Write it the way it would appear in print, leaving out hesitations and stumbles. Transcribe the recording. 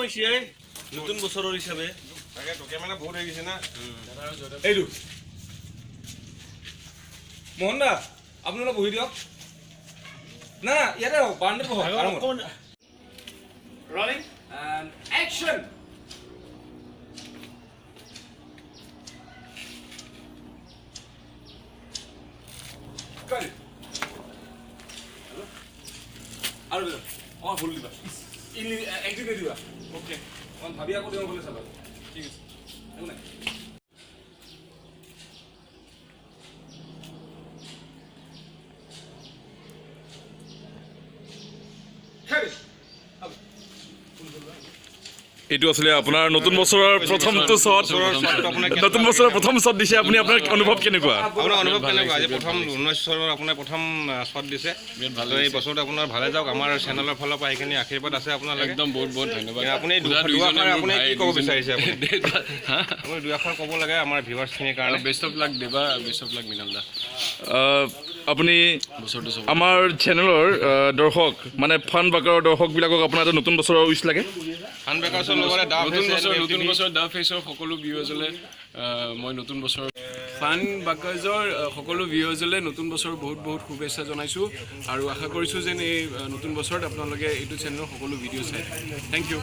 হৈছে নতুন বছৰৰ হিচাপে তাকে তোকে মানে বহুত হৈ গৈছে না এইটো মোহন দা আপোনালোক বহি দিয়ক না ইয়াতে বাৰান্দাত বহক আৰামত rolling and action got it আৰু বেলা অ ফুল দিবা ইনি একদিন দিবা ওকে অন ভাবি আকৌ দিও বলে চাবা ঠিক আছে একো নাই খাবি এইটো আসলে আপোনাৰ নতুন বছৰৰ প্ৰথমটো শ্বট নতুন বছৰৰ প্ৰথম শ্বট দিছে আপুনি আপোনাৰ অনুভৱ কেনেকুৱা আপোনাৰ অনুভৱ কেনেকুৱা আজি প্ৰথম 19 চনৰ আপোনাৰ প্ৰথম শ্বট দিছে ভালো এই বছৰটো আপোনাৰ ভালে যাওক আমাৰ চেনেলৰ ফালৰ পৰা এইখিনি আশীৰ্বাদ আছে আপোনালোকে একদম বহুত বহুত ধন্যবাদ আপুনি দুআষাৰ আপুনি কি ক'ব বিচাৰিছে আপুনি দুআষাৰ ক'ব লাগে আমাৰ ভিউৱাৰ্ছখিনিৰ কাৰণে বেষ্ট অফ লাক দেবা বেষ্ট অফ লাক মৃণাল দা আপুনি বছৰটো চব আমাৰ চেনেলৰ দৰ্শক মানে ফান বাকাৰৰ দৰ্শকবিলাকক আপোনাৰ এটা নতুন বছৰৰ উইচ লাগে ফান বেকাৰ্ছৰ লগতে নতুন বছৰ দা ফেচৰ সকলো ভিউৱাৰ্ছলে মই নতুন বছৰ ফান বাকাৰ্ছৰ সকলো ভিউৱাৰ্ছলে নতুন বছৰ বহুত বহুত শুভেচ্ছা জনাইছোঁ আৰু আশা কৰিছোঁ যে এই নতুন বছৰত আপোনালোকে এইটো চেনেলৰ সকলো ভিডিঅ' চাই থেংক ইউ